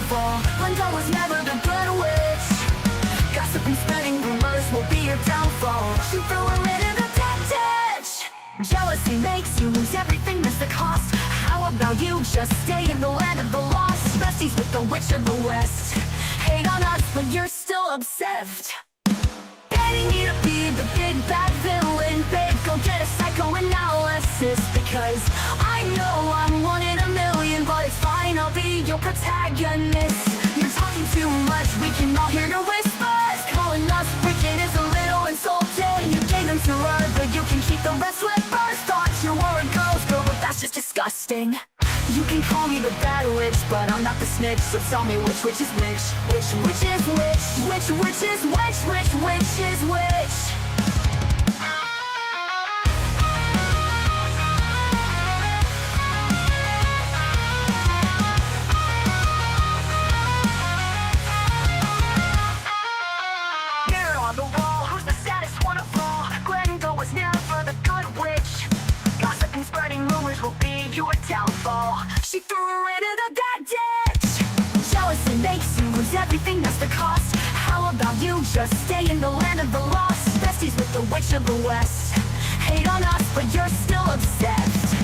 downfall. Linda was never the good witch. Gossip and spreading rumors will be your downfall. She threw her into the dead ditch. Jealousy makes you lose everything, that's the cost. How about you just stay in the land of the lost? Besties with the witch of the west. Hate on us, but you're still obsessed. Getting you to be the big bad villain, babe, go get a psychoanalysis. Because I know I'm one in a million, but it's fine, I'll be your protagonist. You're talking too much, we can all hear your whispers. Calling us wicked is a little insulting. You gave them to her, but you can keep the rest with birds. Thought you were a girl's girl, but that's just disgusting. You can call me the bad witch, but I'm not the snitch. So tell me which is which? Which is which? Which is which is which? Mirror on the wall, who's the saddest one of all? Glenda was never the good witch. Gossip and spreading rumors will be your downfall. She threw her into the dead ditch. Jealousy makes you lose everything, that's the cost. How about you just stay in the land of the lost? Besties with the witch of the west. Hate on us, but you're still obsessed.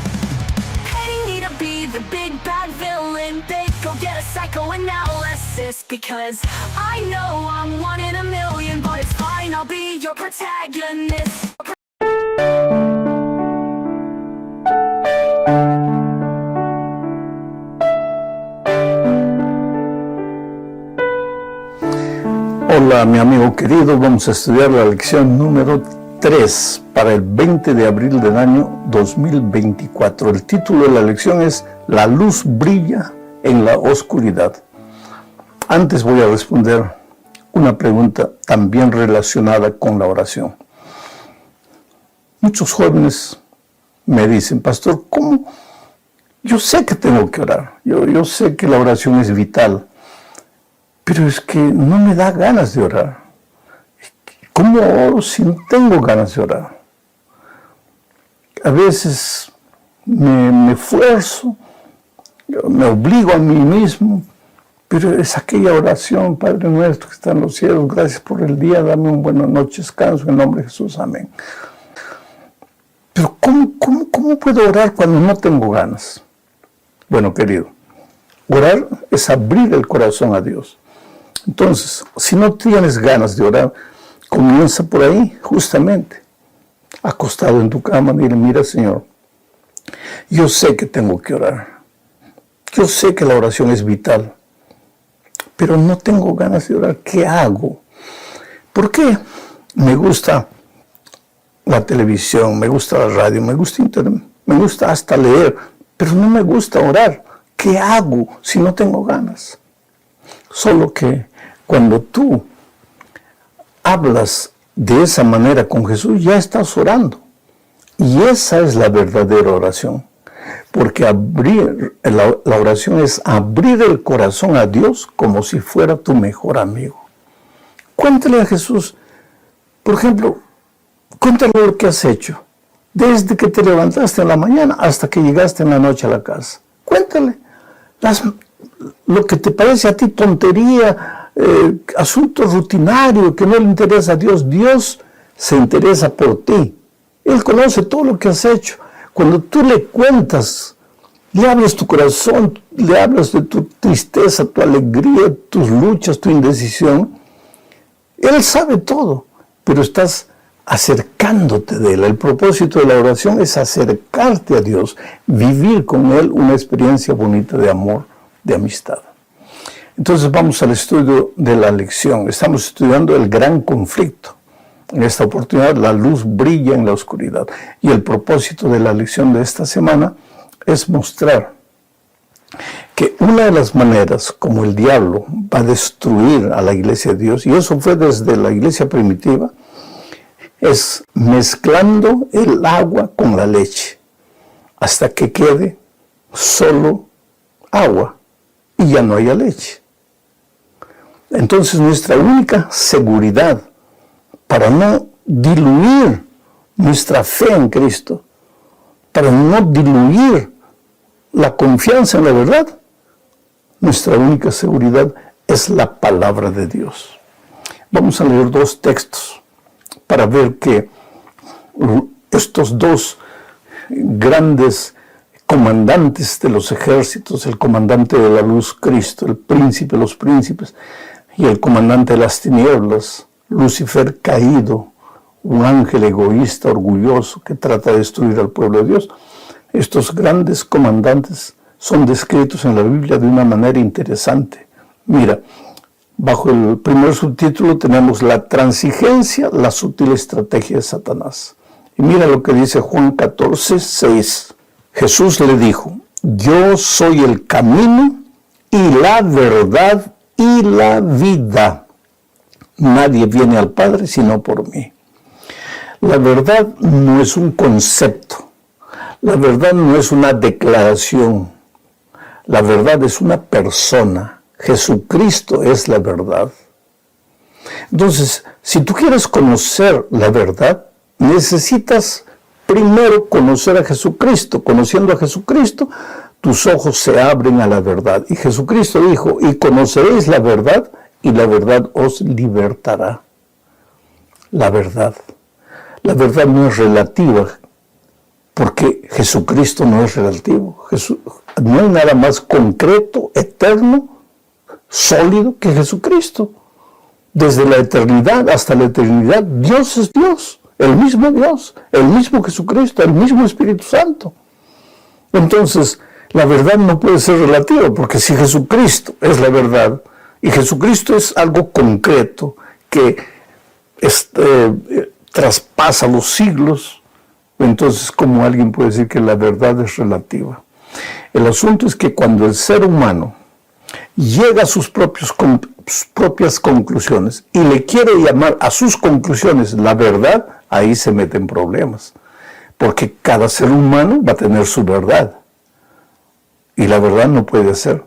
Hating me to be the big bad villain, babe, go get a psychoanalysis. Because I know I'm one in a million, but it's fine, I'll be your protagonist. Hola mi amigo querido, vamos a estudiar la lección número 3 para el 20 de abril del año 2024. El título de la lección es La luz brilla en la oscuridad. Antes voy a responder una pregunta también relacionada con la oración. Muchos jóvenes me dicen, pastor, ¿cómo? Yo sé que tengo que orar, yo sé que la oración es vital, pero es que no me da ganas de orar. ¿Cómo oro si no tengo ganas de orar? A veces me esfuerzo, me obligo a mí mismo, pero es aquella oración, Padre nuestro que está en los cielos, gracias por el día, dame un buena noche, descanso, en el nombre de Jesús, amén. Pero ¿cómo puedo orar cuando no tengo ganas? Bueno, querido, orar es abrir el corazón a Dios. Entonces, si no tienes ganas de orar, comienza por ahí, justamente, acostado en tu cama, dile, mira Señor, yo sé que tengo que orar, yo sé que la oración es vital, pero no tengo ganas de orar, ¿qué hago? ¿Por qué? Me gusta la televisión, me gusta la radio, me gusta internet, me gusta hasta leer, pero no me gusta orar, ¿qué hago si no tengo ganas? Solo que cuando tú hablas de esa manera con Jesús, ya estás orando. Y esa es la verdadera oración. Porque la oración es abrir el corazón a Dios como si fuera tu mejor amigo. Cuéntale a Jesús, por ejemplo, cuéntale lo que has hecho. Desde que te levantaste en la mañana hasta que llegaste en la noche a la casa. Cuéntale lo que te parece a ti tontería, asunto rutinario que no le interesa a Dios. Dios se interesa por ti. Él conoce todo lo que has hecho. Cuando tú le cuentas, le hablas tu corazón, le hablas de tu tristeza, tu alegría, tus luchas, tu indecisión, Él sabe todo, pero estás acercándote de Él. El propósito de la oración es acercarte a Dios, vivir con Él una experiencia bonita de amor, de amistad. Entonces vamos al estudio de la lección. Estamos estudiando el gran conflicto. En esta oportunidad la luz brilla en la oscuridad. Y el propósito de la lección de esta semana es mostrar que una de las maneras como el diablo va a destruir a la iglesia de Dios, y eso fue desde la iglesia primitiva, es mezclando el agua con la leche hasta que quede solo agua y ya no haya leche. Entonces nuestra única seguridad para no diluir nuestra fe en Cristo, para no diluir la confianza en la verdad, nuestra única seguridad es la palabra de Dios. Vamos a leer dos textos para ver que estos dos grandes comandantes de los ejércitos, el comandante de la luz, Cristo, el príncipe de los príncipes, y el comandante de las tinieblas, Lucifer caído, un ángel egoísta, orgulloso, que trata de destruir al pueblo de Dios. Estos grandes comandantes son descritos en la Biblia de una manera interesante. Mira, bajo el primer subtítulo tenemos la transigencia, la sutil estrategia de Satanás. Y mira lo que dice Juan 14:6. Jesús le dijo: yo soy el camino y la verdad y la vida. Nadie viene al Padre sino por mí. La verdad no es un concepto. La verdad no es una declaración. La verdad es una persona. Jesucristo es la verdad. Entonces, si tú quieres conocer la verdad, necesitas primero conocer a Jesucristo. Conociendo a Jesucristo, tus ojos se abren a la verdad. Y Jesucristo dijo: y conoceréis la verdad, y la verdad os libertará. La verdad. La verdad no es relativa, porque Jesucristo no es relativo. No hay nada más concreto, eterno, sólido que Jesucristo. Desde la eternidad hasta la eternidad, Dios es Dios, el mismo Jesucristo, el mismo Espíritu Santo. Entonces, la verdad no puede ser relativa, porque si Jesucristo es la verdad, y Jesucristo es algo concreto que traspasa los siglos, entonces, ¿cómo alguien puede decir que la verdad es relativa? El asunto es que cuando el ser humano llega a sus propias conclusiones y le quiere llamar a sus conclusiones la verdad, ahí se meten problemas. Porque cada ser humano va a tener su verdad. Y la verdad no puede ser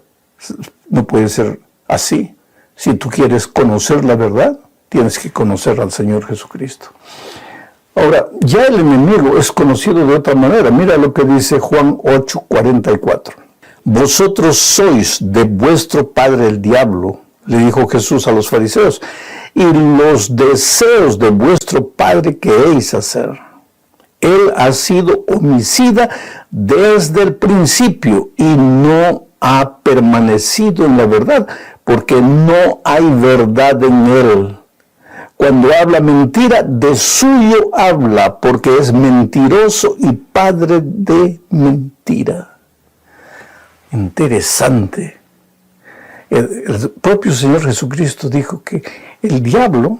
así. Si tú quieres conocer la verdad, tienes que conocer al Señor Jesucristo. Ahora, ya el enemigo es conocido de otra manera. Mira lo que dice Juan 8:44. Vosotros sois de vuestro padre el diablo, le dijo Jesús a los fariseos, y los deseos de vuestro padre queréis hacer. Él ha sido homicida desde el principio y no ha permanecido en la verdad, porque no hay verdad en él. Cuando habla mentira, de suyo habla, porque es mentiroso y padre de mentira. Interesante. El propio Señor Jesucristo dijo que el diablo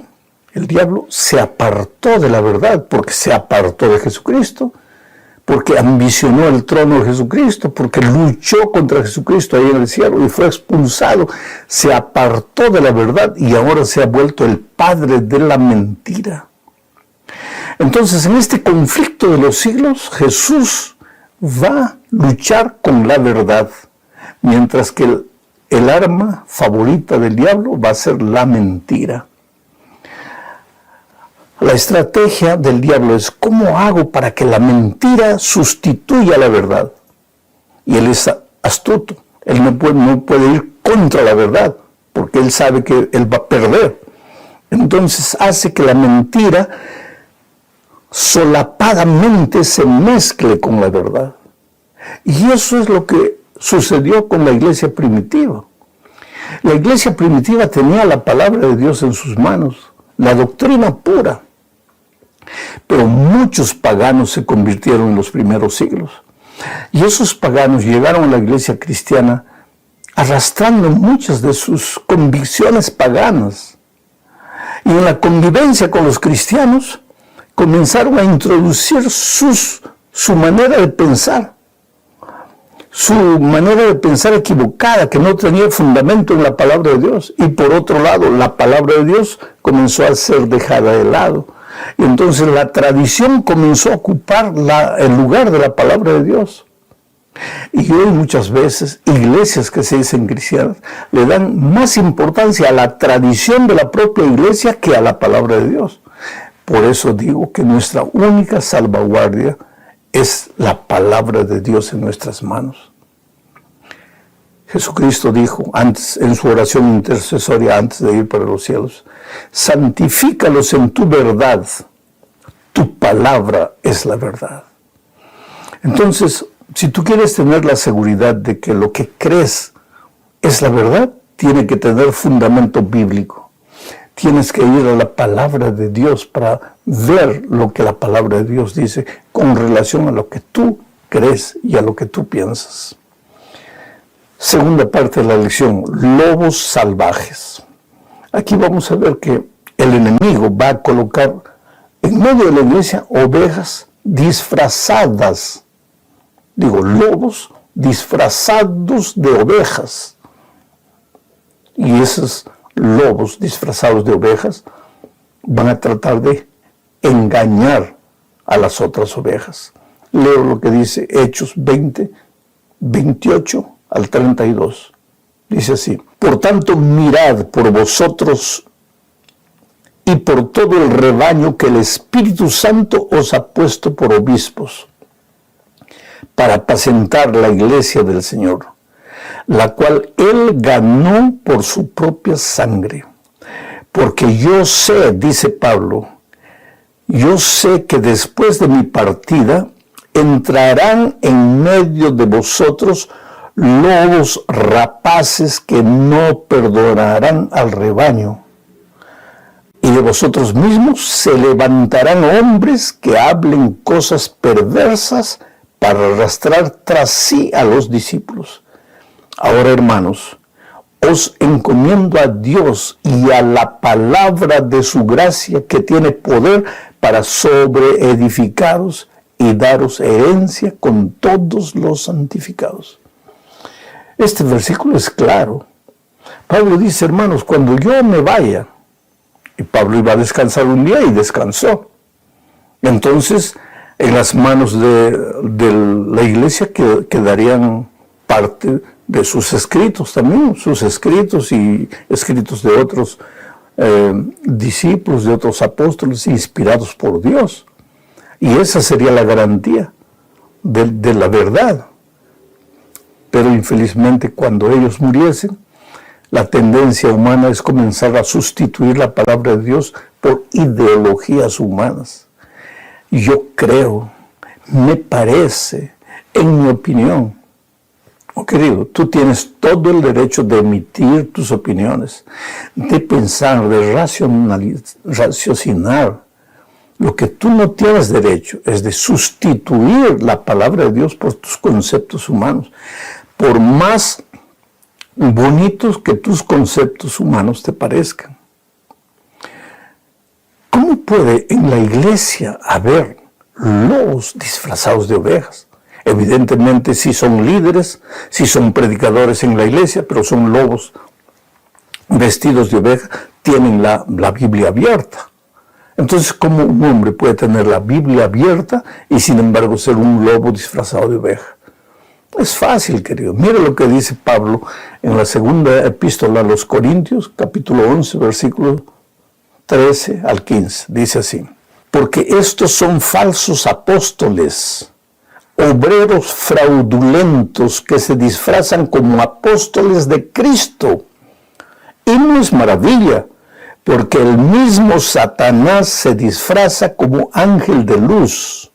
se apartó de la verdad, porque se apartó de Jesucristo, porque ambicionó el trono de Jesucristo, porque luchó contra Jesucristo ahí en el cielo y fue expulsado. Se apartó de la verdad y ahora se ha vuelto el padre de la mentira. Entonces, en este conflicto de los siglos, Jesús va a luchar con la verdad, mientras que el arma favorita del diablo va a ser la mentira. La estrategia del diablo es: ¿cómo hago para que la mentira sustituya la verdad? Y él es astuto. Él no puede ir contra la verdad, porque él sabe que él va a perder. Entonces hace que la mentira solapadamente se mezcle con la verdad. Y eso es lo que sucedió con la iglesia primitiva. La iglesia primitiva tenía la palabra de Dios en sus manos, la doctrina pura. Pero muchos paganos se convirtieron en los primeros siglos. Y esos paganos llegaron a la iglesia cristiana arrastrando muchas de sus convicciones paganas. Y en la convivencia con los cristianos comenzaron a introducir su manera de pensar. Su manera de pensar equivocada, que no tenía fundamento en la palabra de Dios. Y por otro lado, la palabra de Dios comenzó a ser dejada de lado. Y entonces la tradición comenzó a ocupar el lugar de la palabra de Dios. Y hoy muchas veces iglesias que se dicen cristianas le dan más importancia a la tradición de la propia iglesia que a la palabra de Dios. Por eso digo que nuestra única salvaguardia es la palabra de Dios en nuestras manos. Jesucristo dijo antes, en su oración intercesoria antes de ir para los cielos, santifícalos en tu verdad, tu palabra es la verdad. Entonces, si tú quieres tener la seguridad de que lo que crees es la verdad, tiene que tener fundamento bíblico. Tienes que ir a la palabra de Dios para ver lo que la palabra de Dios dice con relación a lo que tú crees y a lo que tú piensas. Segunda parte de la lección, lobos salvajes. Aquí vamos a ver que el enemigo va a colocar en medio de la iglesia ovejas disfrazadas. Digo, lobos disfrazados de ovejas. Y esos lobos disfrazados de ovejas van a tratar de engañar a las otras ovejas. Leo lo que dice Hechos 20, 28 al 32. Dice así: por tanto, mirad por vosotros y por todo el rebaño que el Espíritu Santo os ha puesto por obispos, para apacentar la iglesia del Señor, la cual Él ganó por su propia sangre. Porque yo sé, dice Pablo, yo sé que después de mi partida entrarán en medio de vosotros lobos rapaces que no perdonarán al rebaño. Y de vosotros mismos se levantarán hombres que hablen cosas perversas para arrastrar tras sí a los discípulos. Ahora, hermanos, os encomiendo a Dios y a la palabra de su gracia, que tiene poder para sobreedificaros y daros herencia con todos los santificados. Este versículo es claro. Pablo dice, hermanos, cuando yo me vaya, y Pablo iba a descansar un día y descansó. Entonces, en las manos de la iglesia quedarían parte de sus escritos también, sus escritos y escritos de otros discípulos, de otros apóstoles inspirados por Dios. Y esa sería la garantía de la verdad. Pero infelizmente, cuando ellos muriesen, la tendencia humana es comenzar a sustituir la palabra de Dios por ideologías humanas. Yo creo, me parece, en mi opinión. Oh, querido, tú tienes todo el derecho de emitir tus opiniones, de pensar, de raciocinar. Lo que tú no tienes derecho es de sustituir la palabra de Dios por tus conceptos humanos. Por más bonitos que tus conceptos humanos te parezcan. ¿Cómo puede en la iglesia haber lobos disfrazados de ovejas? Evidentemente, si son líderes, si son predicadores en la iglesia, pero son lobos vestidos de oveja, tienen la Biblia abierta. Entonces, ¿cómo un hombre puede tener la Biblia abierta y sin embargo ser un lobo disfrazado de oveja? Es fácil, querido. Mira lo que dice Pablo en la segunda epístola a los Corintios, capítulo 11, versículos 13 al 15. Dice así: porque estos son falsos apóstoles, obreros fraudulentos que se disfrazan como apóstoles de Cristo. Y no es maravilla, porque el mismo Satanás se disfraza como ángel de luz.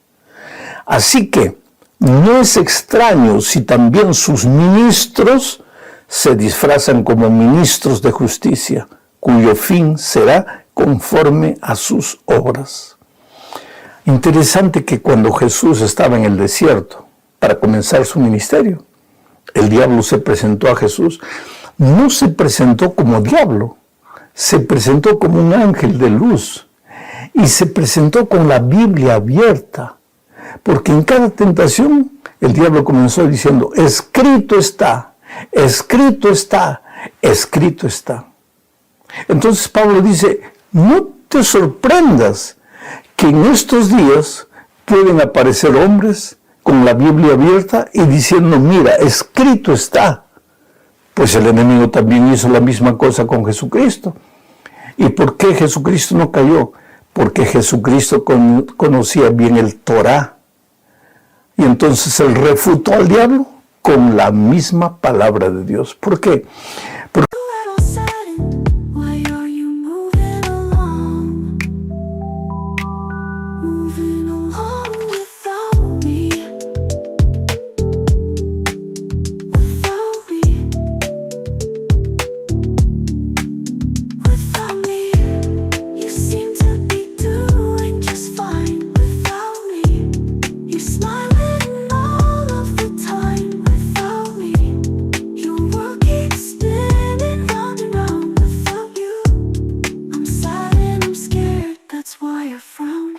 Así que no es extraño si también sus ministros se disfrazan como ministros de justicia, cuyo fin será conforme a sus obras. Interesante que cuando Jesús estaba en el desierto para comenzar su ministerio, el diablo se presentó a Jesús. No se presentó como diablo, se presentó como un ángel de luz y se presentó con la Biblia abierta. Porque en cada tentación el diablo comenzó diciendo, escrito está, escrito está, escrito está. Entonces Pablo dice, no te sorprendas que en estos días pueden aparecer hombres con la Biblia abierta y diciendo, mira, escrito está. Pues el enemigo también hizo la misma cosa con Jesucristo. ¿Y por qué Jesucristo no cayó? Porque Jesucristo conocía bien el Torá. Y entonces él refutó al diablo con la misma palabra de Dios. ¿Por qué? Porque Why are you moving along? Moving along without me. Without me. Without me. You seem to be doing just fine without me. You're smiling all of the time without me. Your world keeps spinning round and round without you. I'm sad and I'm scared, that's why I frown.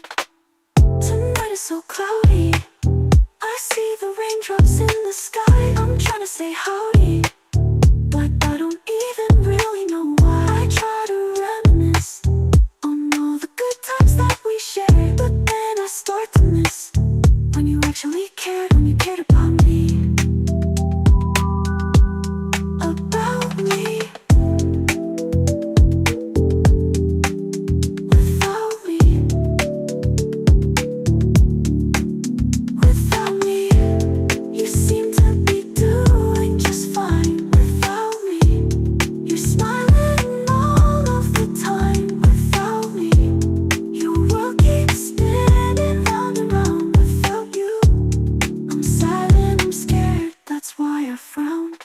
Tonight is so cloudy. I see the raindrops in the sky. I'm trying to say howdy, but I don't even really know why. I try to reminisce on all the good times that we shared, but then I start to miss when you actually cared, when you cared about me. About me. Without me. Without me. You seem to be doing just fine without me. You're smiling all of the time without me. Your world keeps spinning round and round without you. I'm sad and I'm scared, that's why I frown.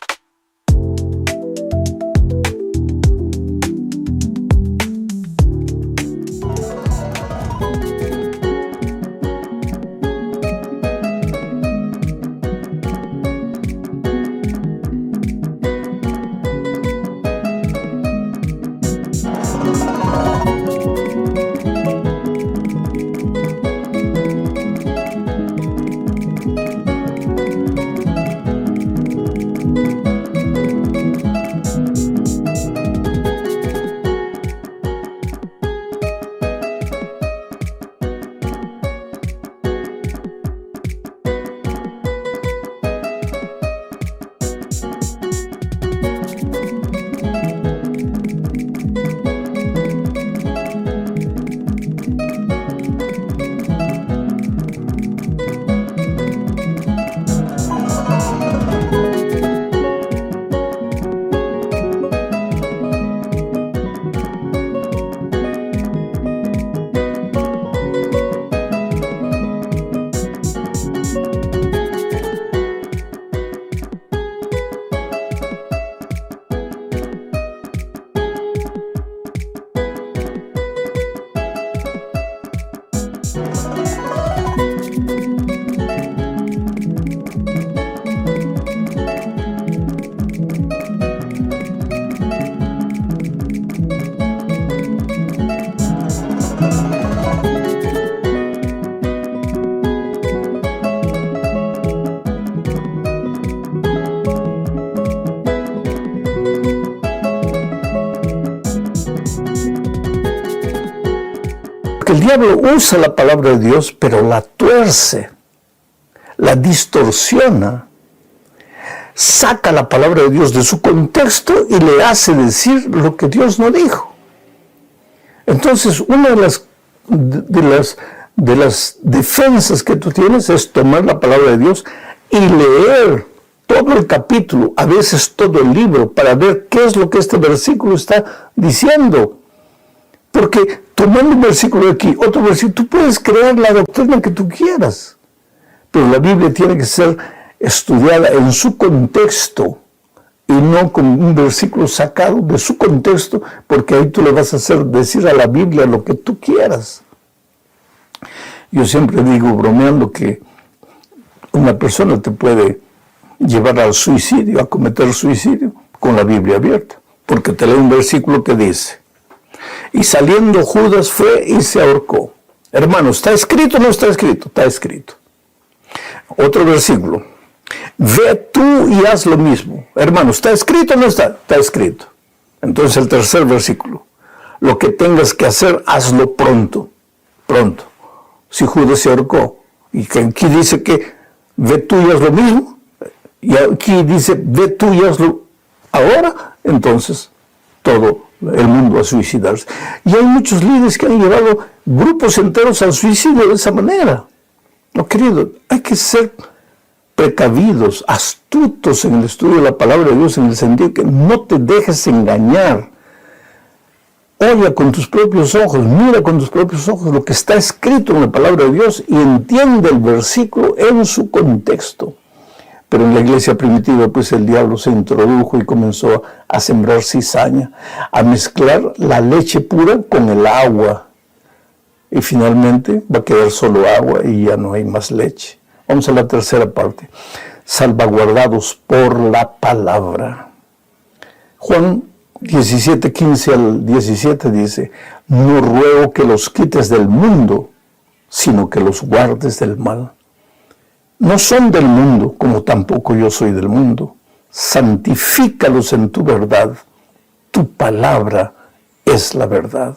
Porque el diablo usa la palabra de Dios, pero la tuerce, la distorsiona, saca la palabra de Dios de su contexto y le hace decir lo que Dios no dijo. Entonces, una de las defensas que tú tienes es tomar la palabra de Dios y leer todo el capítulo, a veces todo el libro, para ver qué es lo que este versículo está diciendo. Porque tomando un versículo de aquí, otro versículo, tú puedes crear la doctrina que tú quieras, pero la Biblia tiene que ser estudiada en su contexto y no con un versículo sacado de su contexto, porque ahí tú le vas a hacer decir a la Biblia lo que tú quieras. Yo siempre digo, bromeando, que una persona te puede llevar al suicidio, a cometer suicidio, con la Biblia abierta, porque te lee un versículo que dice: y saliendo Judas fue y se ahorcó. Hermano, ¿está escrito o no está escrito? Está escrito. Otro versículo: ve tú y haz lo mismo. Hermano, ¿está escrito o no está? Está escrito. Entonces el tercer versículo: lo que tengas que hacer, hazlo pronto. Pronto. Si Judas se ahorcó, y que aquí dice que ve tú y haz lo mismo, y aquí dice ve tú y hazlo ahora, entonces todo el mundo a suicidarse. Y hay muchos líderes que han llevado grupos enteros al suicidio de esa manera. No, querido, hay que ser precavidos, astutos en el estudio de la palabra de Dios, en el sentido que no te dejes engañar. Oye con tus propios ojos, mira con tus propios ojos lo que está escrito en la palabra de Dios y entiende el versículo en su contexto. Pero en la iglesia primitiva, pues el diablo se introdujo y comenzó a sembrar cizaña, a mezclar la leche pura con el agua. Y finalmente va a quedar solo agua y ya no hay más leche. Vamos a la tercera parte. Salvaguardados por la palabra. Juan 17, 15 al 17 dice: no ruego que los quites del mundo, sino que los guardes del mal. No son del mundo, como tampoco yo soy del mundo. Santifícalos en tu verdad. Tu palabra es la verdad.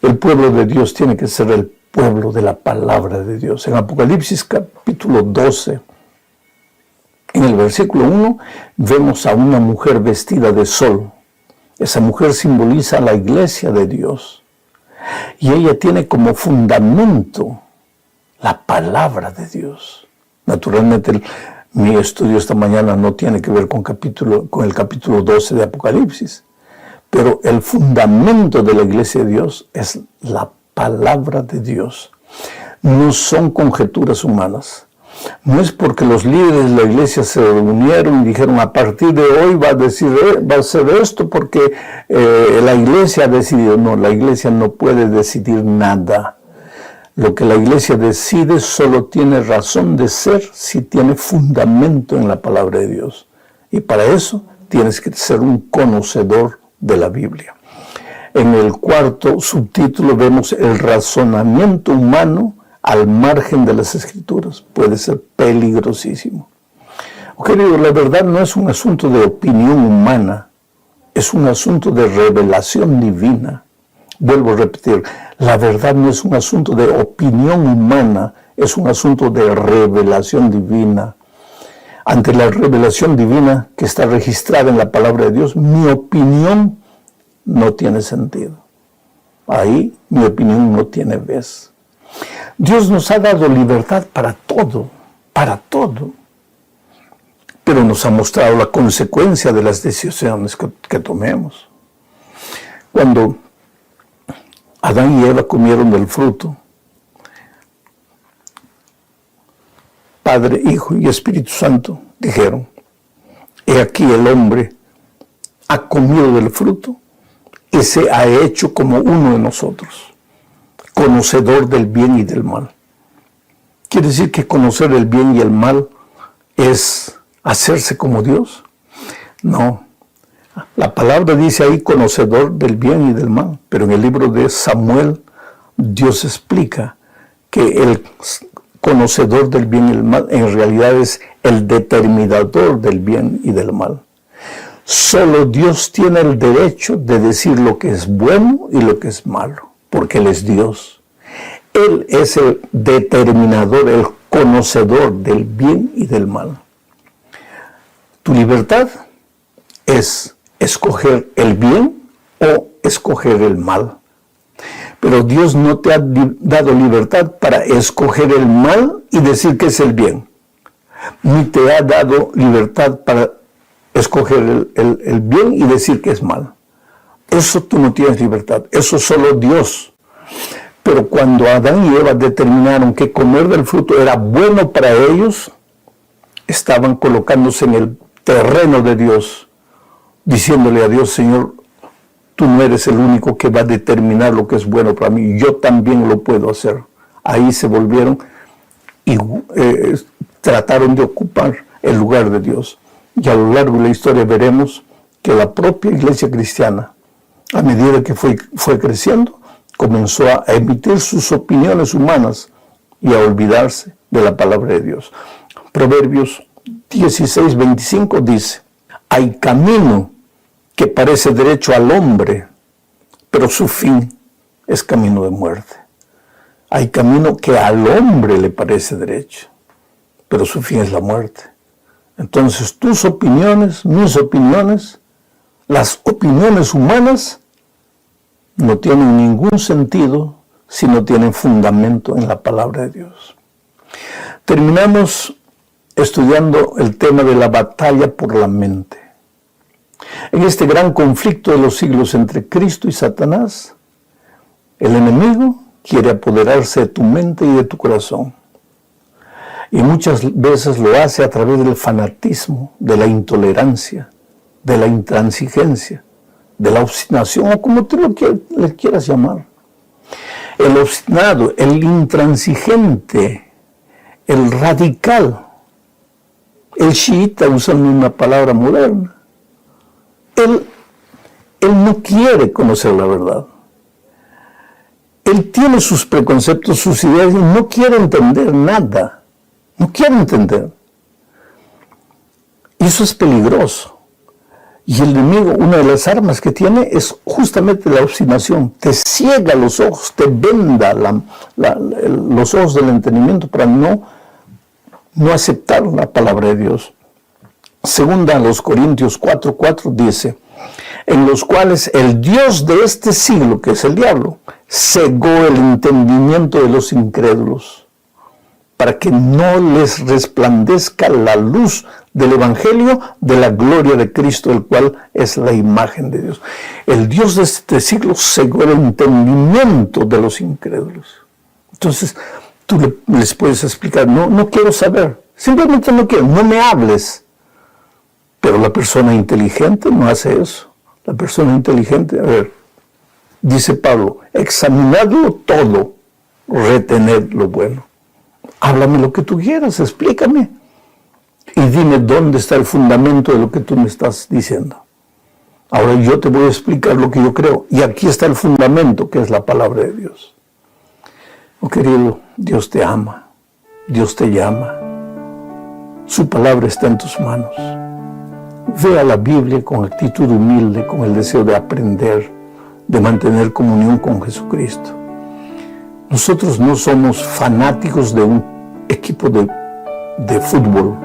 El pueblo de Dios tiene que ser el pueblo de la palabra de Dios. En Apocalipsis capítulo 12, en el versículo 1, vemos a una mujer vestida de sol. Esa mujer simboliza a la iglesia de Dios. Y ella tiene como fundamento la palabra de Dios. Naturalmente, mi estudio esta mañana no tiene que ver con el capítulo 12 de Apocalipsis. Pero el fundamento de la iglesia de Dios es la palabra de Dios. No son conjeturas humanas. No es porque los líderes de la iglesia se reunieron y dijeron: a partir de hoy va a ser esto porque la iglesia ha decidido. No, la iglesia no puede decidir nada. Lo que la iglesia decide solo tiene razón de ser si tiene fundamento en la palabra de Dios. Y para eso tienes que ser un conocedor de la Biblia. En el cuarto subtítulo vemos el razonamiento humano al margen de las Escrituras. Puede ser peligrosísimo. Querido, la verdad no es un asunto de opinión humana, es un asunto de revelación divina. Vuelvo a repetir, la verdad no es un asunto de opinión humana, es un asunto de revelación divina. Ante la revelación divina que está registrada en la palabra de Dios, mi opinión no tiene sentido. Ahí mi opinión no tiene vez. Dios nos ha dado libertad para todo, pero nos ha mostrado la consecuencia de las decisiones que tomemos. Cuando Adán y Eva comieron del fruto, Padre, Hijo y Espíritu Santo dijeron: he aquí el hombre ha comido del fruto y se ha hecho como uno de nosotros, conocedor del bien y del mal. ¿Quiere decir que conocer el bien y el mal es hacerse como Dios? No. La palabra dice ahí conocedor del bien y del mal, pero en el libro de Samuel Dios explica que el conocedor del bien y el mal en realidad es el determinador del bien y del mal. Solo Dios tiene el derecho de decir lo que es bueno y lo que es malo, porque Él es Dios. Él es el determinador, el conocedor del bien y del mal. Tu libertad es escoger el bien o escoger el mal. Pero Dios no te ha dado libertad para escoger el mal y decir que es el bien. Ni te ha dado libertad para escoger el bien y decir que es mal. Eso tú no tienes libertad. Eso solo Dios. Pero cuando Adán y Eva determinaron que comer del fruto era bueno para ellos, estaban colocándose en el terreno de Dios, diciéndole a Dios: Señor, tú no eres el único que va a determinar lo que es bueno para mí, yo también lo puedo hacer. Ahí se volvieron y trataron de ocupar el lugar de Dios. Y a lo largo de la historia veremos que la propia iglesia cristiana, a medida que fue creciendo, comenzó a emitir sus opiniones humanas y a olvidarse de la palabra de Dios. Proverbios 16:25 dice: hay camino que parece derecho al hombre, pero su fin es camino de muerte. Hay camino que al hombre le parece derecho, pero su fin es la muerte. Entonces tus opiniones, mis opiniones, las opiniones humanas no tienen ningún sentido si no tienen fundamento en la palabra de Dios. Terminamos estudiando el tema de la batalla por la mente. En este gran conflicto de los siglos entre Cristo y Satanás, el enemigo quiere apoderarse de tu mente y de tu corazón. Y muchas veces lo hace a través del fanatismo, de la intolerancia, de la intransigencia, de la obstinación, o como tú le quieras llamar. El obstinado, el intransigente, el radical, el chiita, usando una palabra moderna. Él no quiere conocer la verdad. Él tiene sus preconceptos, sus ideas, y no quiere entender nada. No quiere entender. Y eso es peligroso. Y el enemigo, una de las armas que tiene es justamente la obstinación. Te ciega los ojos, te venda los ojos del entendimiento para no aceptar la palabra de Dios. Segunda a los Corintios 4:4 dice, en los cuales el Dios de este siglo, que es el diablo, cegó el entendimiento de los incrédulos, para que no les resplandezca la luz del Evangelio de la gloria de Cristo, el cual es la imagen de Dios. El Dios de este siglo cegó el entendimiento de los incrédulos. Entonces, tú les puedes explicar, no quiero saber, simplemente no quiero, no me hables. Pero la persona inteligente no hace eso. La persona inteligente, a ver, dice Pablo, examinadlo todo, retened lo bueno. Háblame lo que tú quieras, explícame. Y dime dónde está el fundamento de lo que tú me estás diciendo. Ahora yo te voy a explicar lo que yo creo. Y aquí está el fundamento, que es la palabra de Dios. Oh querido, Dios te ama. Dios te llama. Su palabra está en tus manos. Ve a la Biblia con actitud humilde, con el deseo de aprender, de mantener comunión con Jesucristo. Nosotros no somos fanáticos de un equipo de fútbol.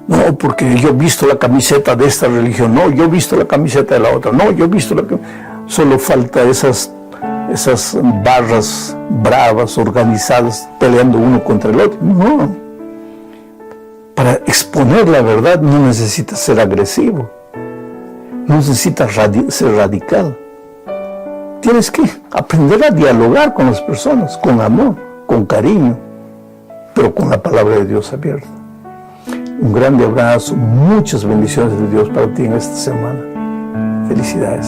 No, porque yo he visto la camiseta de esta religión. No, yo he visto la camiseta de la otra. No, yo he visto Solo falta esas barras bravas, organizadas, peleando uno contra el otro. No. Para exponer la verdad no necesitas ser agresivo. No necesitas ser radical. Tienes que aprender a dialogar con las personas, con amor, con cariño, pero con la palabra de Dios abierta. Un grande abrazo, muchas bendiciones de Dios para ti en esta semana. Felicidades.